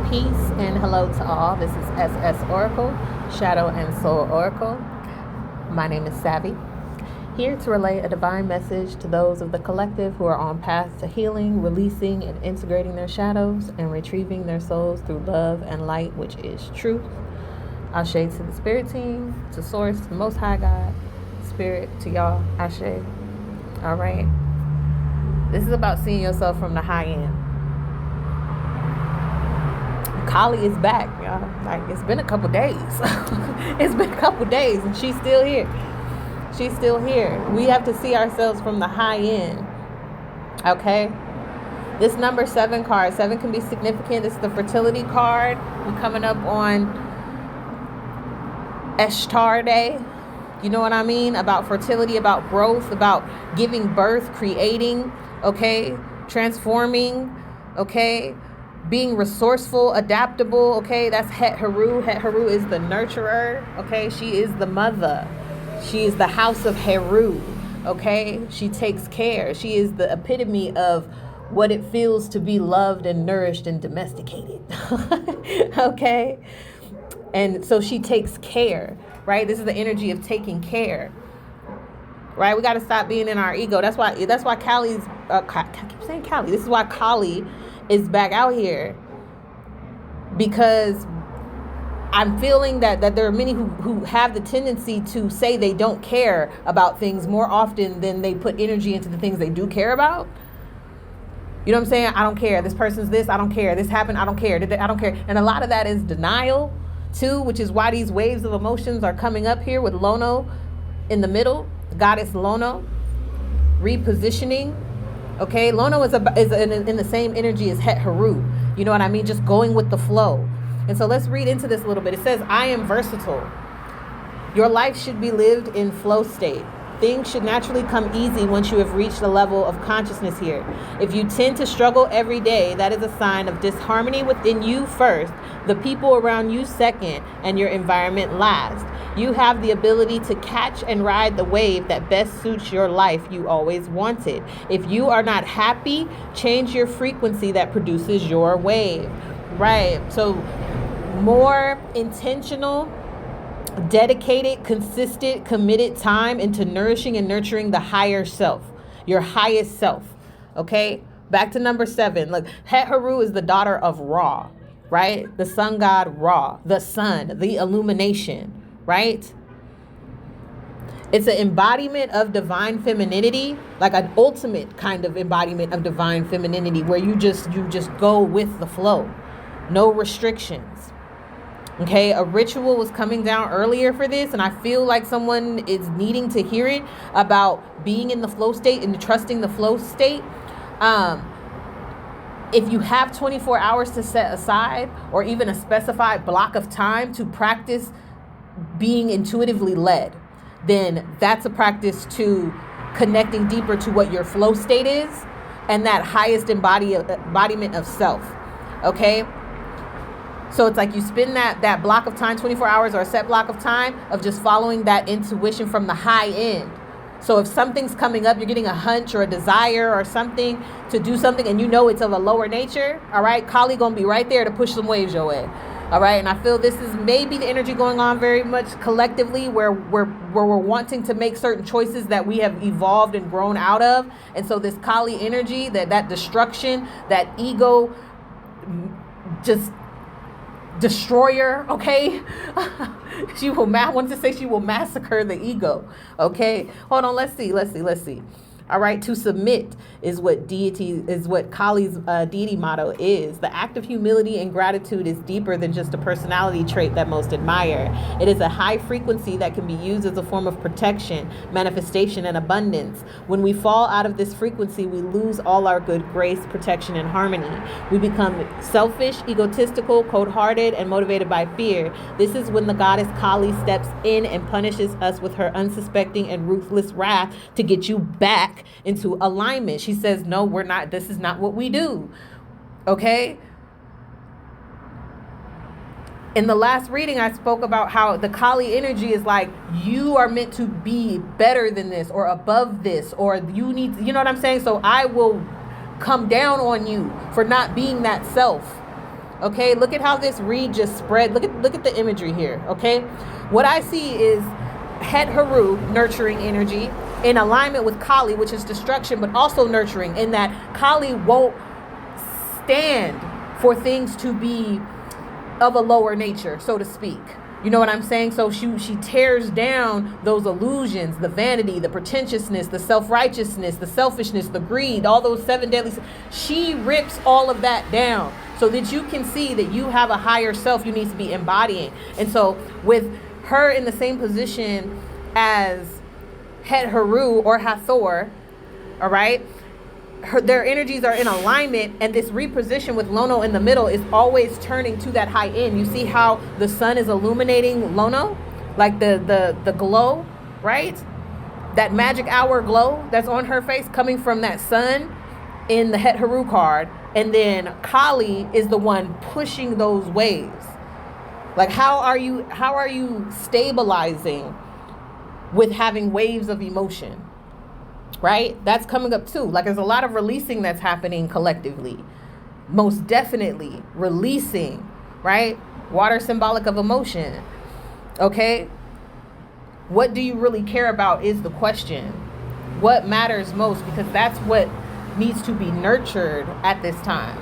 Peace and hello to all. This is S.S.Oracle, Shadow and Soul Oracle. My name is Savvy, here to relay a divine message to those of the collective who are on paths to healing, releasing, and integrating their shadows and retrieving their souls through love and light, which is truth. Ashe to the spirit team, to source, to the most high God, spirit to y'all, Ashe. All right. This is about seeing yourself from the high end. Kali is back, y'all. Like, it's been a couple days. It's been a couple days and she's still here. She's still here. We have to see ourselves from the high end. Okay? This number 7 card, 7 can be significant. It's the fertility card. We're coming up on Ishtar Day. You know what I mean? About fertility, about growth, about giving birth, creating, okay? Transforming, okay? Being resourceful, adaptable, okay? That's Het Heru. Het Heru is the nurturer, okay? She is the mother. She is the house of Heru, okay? She takes care. She is the epitome of what it feels to be loved and nourished and domesticated, okay? And so she takes care, right? This is the energy of taking care, right? We got to stop being in our ego. That's why Kali's, I keep saying Kali. This is why Kali is back out here, because I'm feeling that there are many who have the tendency to say they don't care about things more often than they put energy into the things they do care about. You know what I'm saying? I don't care. This person's this. I don't care. This happened. I don't care. I don't care. And a lot of that is denial too, which is why these waves of emotions are coming up here with Lono in the middle, goddess Lono, repositioning. Okay, Lono is in the same energy as Het Heru. You know what I mean? Just going with the flow. And so let's read into this a little bit. It says, I am versatile. Your life should be lived in flow state. Things should naturally come easy once you have reached a level of consciousness here. If you tend to struggle every day, that is a sign of disharmony within you first, the people around you second, and your environment last. You have the ability to catch and ride the wave that best suits your life you always wanted. If you are not happy, change your frequency that produces your wave. Right. So more intentional, dedicated, consistent, committed time into nourishing and nurturing the higher self, your highest self. Okay. Back to number 7. Look, Het Heru is the daughter of Ra, right? The sun god Ra, the sun, the illumination, right? It's an embodiment of divine femininity, like an ultimate kind of embodiment of divine femininity, where you just go with the flow, no restrictions. Okay, a ritual was coming down earlier for this, and I feel like someone is needing to hear it about being in the flow state and trusting the flow state. If you have 24 hours to set aside, or even a specified block of time to practice being intuitively led, then that's a practice to connecting deeper to what your flow state is and that highest embodiment of self. Okay. So it's like you spend that block of time, 24 hours or a set block of time of just following that intuition from the high end. So if something's coming up, you're getting a hunch or a desire or something to do something, and you know it's of a lower nature, all right, Kali gonna be right there to push some waves your way. All right, and I feel this is maybe the energy going on very much collectively where we're wanting to make certain choices that we have evolved and grown out of. And so this Kali energy, that destruction, that ego just destroyer, okay? She will massacre the ego. Okay, hold on, let's see. All right, to submit is what Kali's deity motto is. The act of humility and gratitude is deeper than just a personality trait that most admire. It is a high frequency that can be used as a form of protection, manifestation, and abundance. When we fall out of this frequency, we lose all our good grace, protection, and harmony. We become selfish, egotistical, cold-hearted, and motivated by fear. This is when the goddess Kali steps in and punishes us with her unsuspecting and ruthless wrath to get you back into alignment. She says, no, we're not. This is not what we do. Okay. In the last reading, I spoke about how the Kali energy is like, you are meant to be better than this or above this, or you need, you know what I'm saying? So I will come down on you for not being that self. Okay, look at how this reed just spread. Look at the imagery here. Okay, what I see is Het Haru, nurturing energy, in alignment with Kali, which is destruction, but also nurturing, in that Kali won't stand for things to be of a lower nature, so to speak. You know what I'm saying? So she tears down those illusions, the vanity, the pretentiousness, the self-righteousness, the selfishness, the greed, all those 7 deadly. She rips all of that down so that you can see that you have a higher self you need to be embodying. And so with her in the same position as Het Haru or Hathor, all right, their energies are in alignment, and this reposition with Lono in the middle is always turning to that high end. You see how the sun is illuminating Lono, like the glow, right? That magic hour glow that's on her face coming from that sun in the Het Haru card. And then Kali is the one pushing those waves. Like how are you stabilizing with having waves of emotion? Right? That's coming up too. Like there's a lot of releasing that's happening collectively. Most definitely releasing, right? Water symbolic of emotion. Okay? What do you really care about is the question. What matters most? Because that's what needs to be nurtured at this time.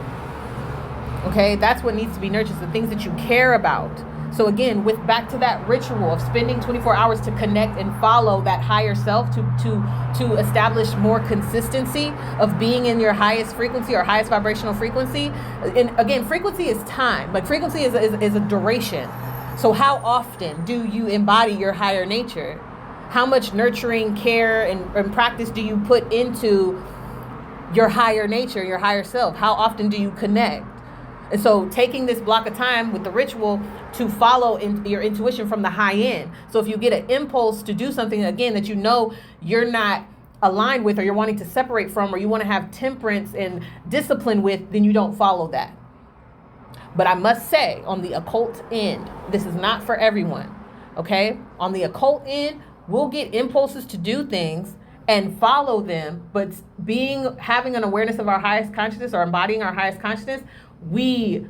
Okay? That's what needs to be nurtured. The things that you care about. So again, with back to that ritual of spending 24 hours to connect and follow that higher self, to establish more consistency of being in your highest frequency or highest vibrational frequency. And again, frequency is time. Like frequency is a duration. So how often do you embody your higher nature? How much nurturing, care, and practice do you put into your higher nature, your higher self? How often do you connect? And so taking this block of time with the ritual to follow your intuition from the high end. So if you get an impulse to do something, again, that you know you're not aligned with, or you're wanting to separate from, or you want to have temperance and discipline with, then you don't follow that. But I must say, on the occult end, this is not for everyone, okay? On the occult end, we'll get impulses to do things and follow them, but having an awareness of our highest consciousness or embodying our highest consciousness, we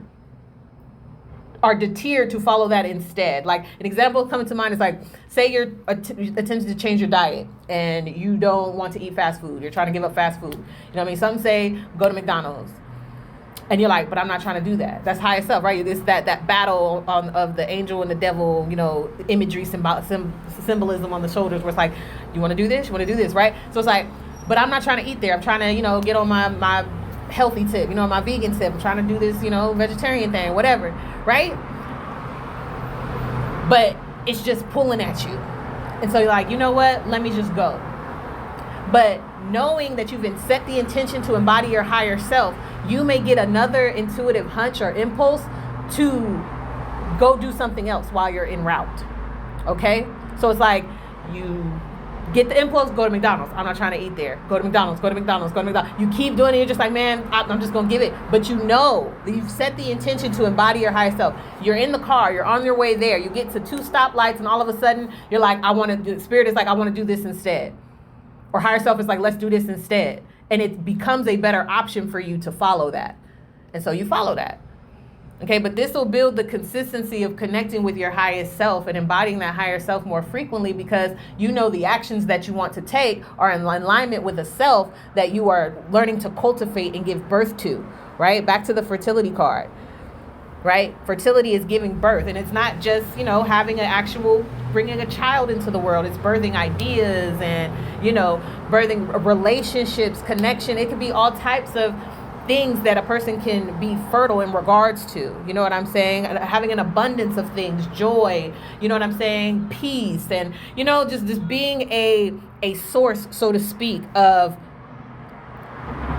are deterred to follow that instead. Like an example coming to mind is like, say you're attempting to change your diet and you don't want to eat fast food. You're trying to give up fast food. You know what I mean? Some say go to McDonald's. And you're like, but I'm not trying to do that. That's higher self, right? It's that battle of the angel and the devil, you know, imagery, symbolism on the shoulders where it's like, you want to do this? You want to do this, right? So it's like, but I'm not trying to eat there. I'm trying to, you know, get on my healthy tip, you know, my vegan tip. I'm trying to do this, you know, vegetarian thing, whatever, right? But it's just pulling at you. And so you're like, you know what? Let me just go. But knowing that you've set the intention to embody your higher self, you may get another intuitive hunch or impulse to go do something else while you're en route. Okay? So it's like you get the impulse, go to McDonald's. I'm not trying to eat there. Go to McDonald's, go to McDonald's, go to McDonald's. You keep doing it. You're just like, man, I'm just going to give it. But you know that you've set the intention to embody your higher self. You're in the car. You're on your way there. You get to 2 stoplights and all of a sudden you're like, Spirit is like, I want to do this instead. Or higher self is like, let's do this instead. And it becomes a better option for you to follow that. And so you follow that. Okay, but this will build the consistency of connecting with your highest self and embodying that higher self more frequently, because you know the actions that you want to take are in alignment with a self that you are learning to cultivate and give birth to, right? Back to the fertility card, right? Fertility is giving birth, and it's not just, you know, having an actual, bringing a child into the world. It's birthing ideas and, you know, birthing relationships, connection. It could be all types of things that a person can be fertile in regards to, you know what I'm saying? Having an abundance of things, joy, you know what I'm saying? Peace, and, you know, just being a source, so to speak, of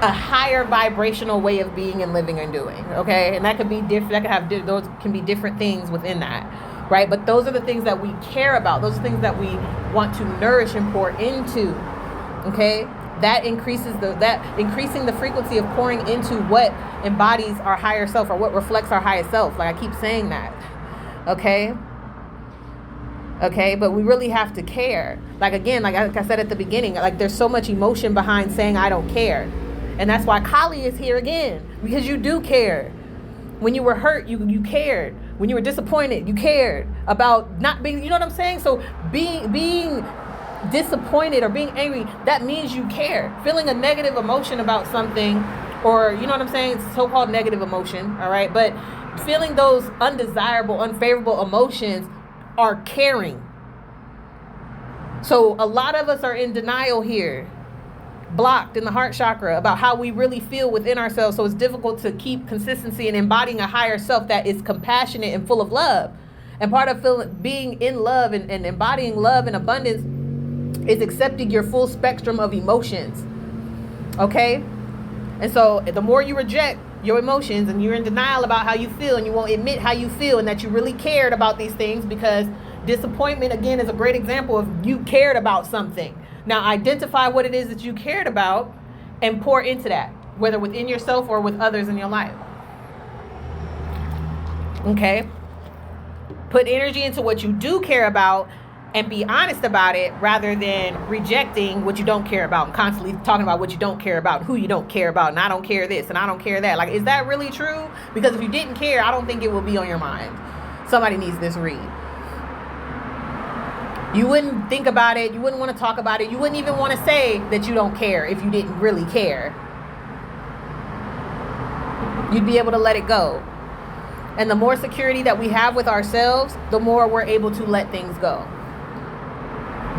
a higher vibrational way of being and living and doing, okay? And that could be different, those can be different things within that, right? But those are the things that we care about. Those are things that we want to nourish and pour into, okay? That increasing the frequency of pouring into what embodies our higher self, or what reflects our highest self. Like I keep saying that, okay? Okay, but we really have to care. Like again, like I said at the beginning, like there's so much emotion behind saying I don't care. And that's why Kali is here again, because you do care. When you were hurt, you cared. When you were disappointed, you cared about not being, you know what I'm saying? So being disappointed or being angry, that means you care. Feeling a negative emotion about something, or you know what I'm saying, so-called negative emotion, all right? But feeling those undesirable, unfavorable emotions are caring. So a lot of us are in denial here, blocked in the heart chakra about how we really feel within ourselves. So it's difficult to keep consistency and embodying a higher self that is compassionate and full of love. And part of being in love and embodying love and abundance is accepting your full spectrum of emotions. Okay? And so the more you reject your emotions and you're in denial about how you feel and you won't admit how you feel and that you really cared about these things, because disappointment, again, is a great example of you cared about something. Now identify what it is that you cared about and pour into that, whether within yourself or with others in your life. Okay? Put energy into what you do care about and be honest about it, rather than rejecting what you don't care about and constantly talking about what you don't care about, who you don't care about, and I don't care this and I don't care that. Like, is that really true? Because if you didn't care, I don't think it will be on your mind. Somebody needs this read. You wouldn't think about it. You wouldn't want to talk about it. You wouldn't even want to say that you don't care if you didn't really care. You'd be able to let it go. And the more security that we have with ourselves, the more we're able to let things go.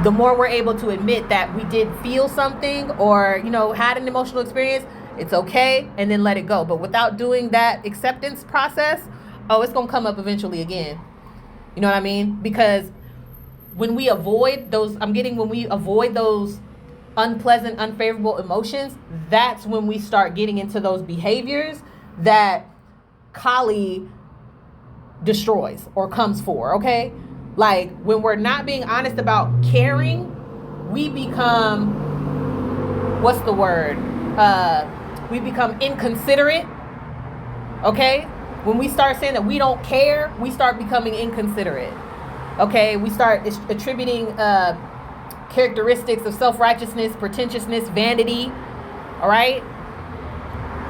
The more we're able to admit that we did feel something or, had an emotional experience, it's okay, and then let it go. But without doing that acceptance process, it's going to come up eventually again. You know what I mean? Because when we avoid those unpleasant, unfavorable emotions, that's when we start getting into those behaviors that Kali destroys or comes for, okay? Like, when we're not being honest about caring, we become, what's the word? We become inconsiderate, okay? When we start saying that we don't care, we start becoming inconsiderate. Okay, we start attributing characteristics of self-righteousness, pretentiousness, vanity, all right?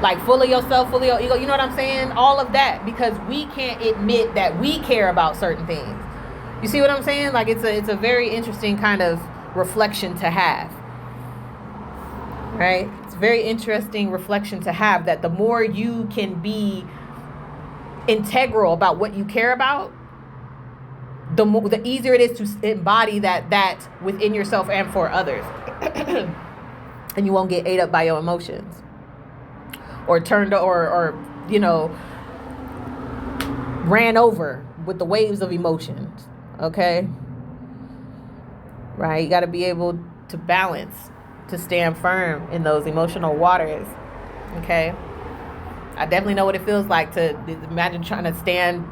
Like full of yourself, full of your ego, you know what I'm saying? All of that, because we can't admit that we care about certain things. You see what I'm saying? Like, it's a very interesting kind of reflection to have, right? It's a very interesting reflection to have, that the more you can be integral about what you care about, the easier it is to embody that within yourself and for others. And you won't get ate up by your emotions or turned or ran over with the waves of emotions. Okay? Right? You got to be able to balance, to stand firm in those emotional waters. Okay? I definitely know what it feels like to imagine trying to stand,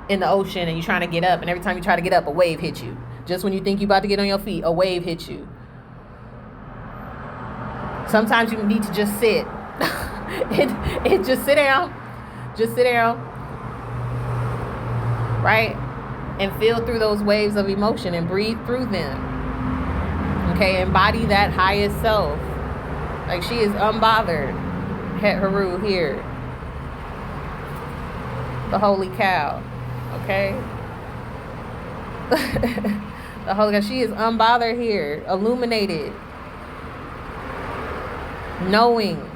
in the ocean, and you're trying to get up, and every time you try to get up, a wave hits you. Just when you think you're about to get on your feet, a wave hits you. Sometimes you need to just sit. Just sit down. Just sit down. Right? And feel through those waves of emotion and breathe through them. Okay? Embody that highest self. Like, she is unbothered. Het Haru here. The holy cow. Okay? The holy cow. She is unbothered here. Illuminated. Knowing.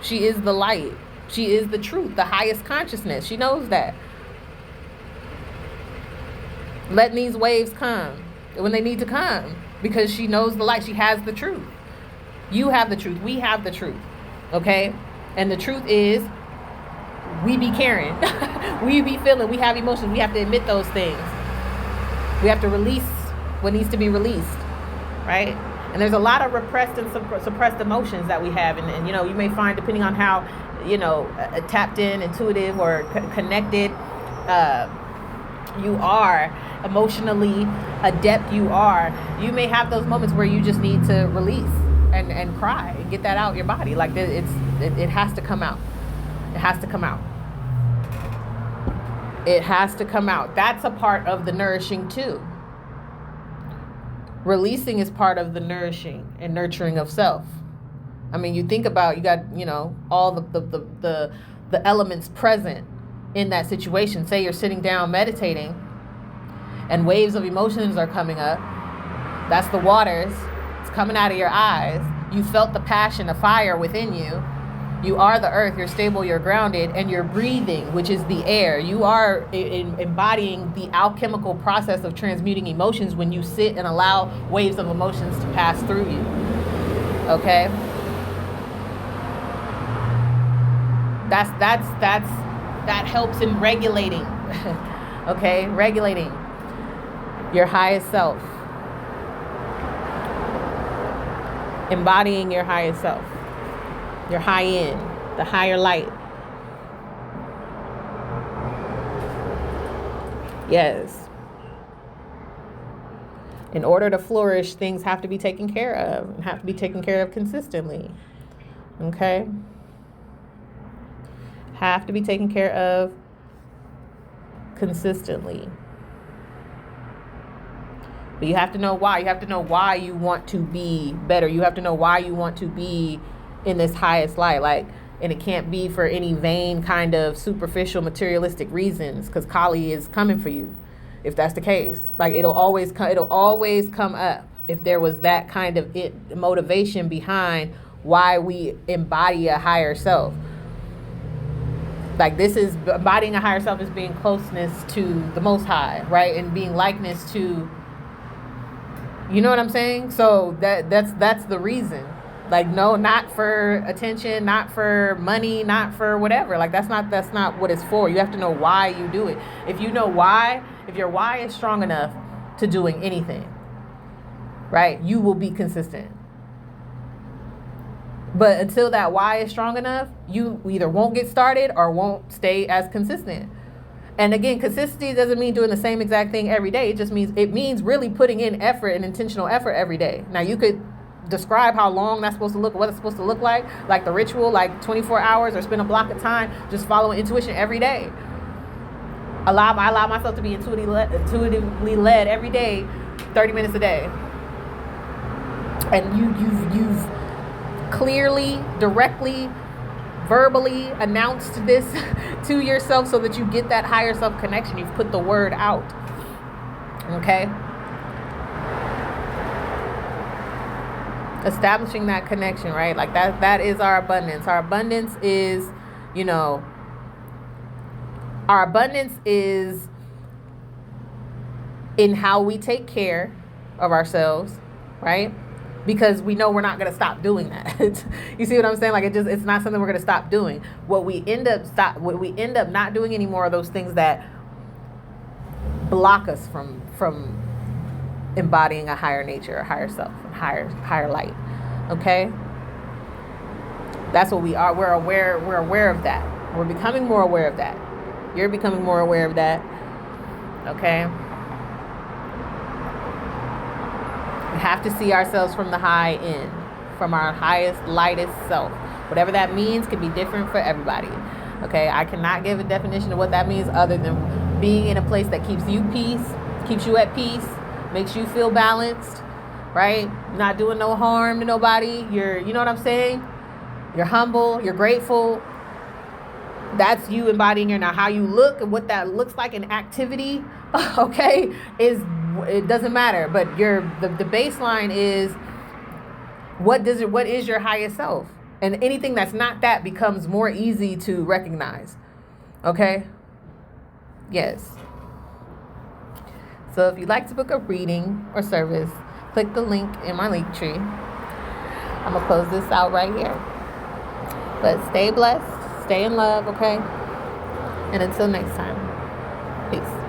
She is the light. She is the truth. The highest consciousness. She knows that. Letting these waves come when they need to come, because she knows the light. She has the truth. You have the truth. We have the truth. Okay? And the truth is, we be caring. We be feeling. We have emotions. We have to admit those things. We have to release what needs to be released. Right? And there's a lot of repressed and suppressed emotions that we have. And you may find, depending on how, tapped in, intuitive, or connected you are, emotionally adept you are, you may have those moments where you just need to release and cry and get that out your body. Like, it has to come out. It has to come out. It has to come out. That's a part of the nourishing too. Releasing is part of the nourishing and nurturing of self. I mean, you think about, you got, all the the elements present in that situation. Say you're sitting down meditating and waves of emotions are coming up. That's the waters. It's coming out of your eyes. You felt the passion, the fire within you. You are the earth. You're stable, you're grounded, and you're breathing, which is the air. You are embodying the alchemical process of transmuting emotions when you sit and allow waves of emotions to pass through you. Okay? That helps in regulating. Okay? Regulating your highest self. Embodying your highest self. Your high end, the higher light. Yes. In order to flourish, things have to be taken care of, and have to be taken care of consistently. Okay? Have to be taken care of consistently. But you have to know why. You have to know why you want to be better. You have to know why you want to be in this highest light. Like, and it can't be for any vain kind of superficial materialistic reasons, because Kali is coming for you if that's the case. Like, it'll always come up if there was that kind of motivation behind why we embody a higher self. Like, this is embodying a higher self, is being closeness to the Most High, right? And being likeness to, you know what I'm saying? So that's the reason. Like, no, not for attention, not for money, not for whatever. Like, that's not what it's for. You have to know why you do it. If you know why, if your why is strong enough to doing anything, right, you will be consistent. But until that why is strong enough, you either won't get started or won't stay as consistent. And again, consistency doesn't mean doing the same exact thing every day. It means really putting in effort and intentional effort every day. Now, you could describe how long that's supposed to look, what it's supposed to look like the ritual, like 24 hours, or spend a block of time just following intuition every day. I allow myself to be intuitively led every day, 30 minutes a day. And you've clearly, directly, verbally announced this to yourself so that you get that higher self connection. You've put the word out. Okay? Establishing that connection, right? Like, that is our abundance. Our abundance is, our abundance is in how we take care of ourselves, right? Because we know we're not going to stop doing that. You see what I'm saying? Like, it's not something we're going to stop doing. What we end up not doing anymore are those things that block us from embodying a higher nature, a higher self, a higher light. Okay? That's what we are. We're aware of that. We're becoming more aware of that. You're becoming more aware of that. Okay? We have to see ourselves from the high end, from our highest, lightest self. Whatever that means can be different for everybody. Okay? I cannot give a definition of what that means other than being in a place that keeps you at peace, makes you feel balanced, right? Not doing no harm to nobody. You know what I'm saying? You're humble, you're grateful. That's you embodying your, now how you look and what that looks like in activity, okay, it doesn't matter. But the baseline is what is your highest self? And anything that's not that becomes more easy to recognize. Okay? Yes. So if you'd like to book a reading or service, click the link in my link tree. I'm going to close this out right here. But stay blessed, stay in love, okay? And until next time, peace.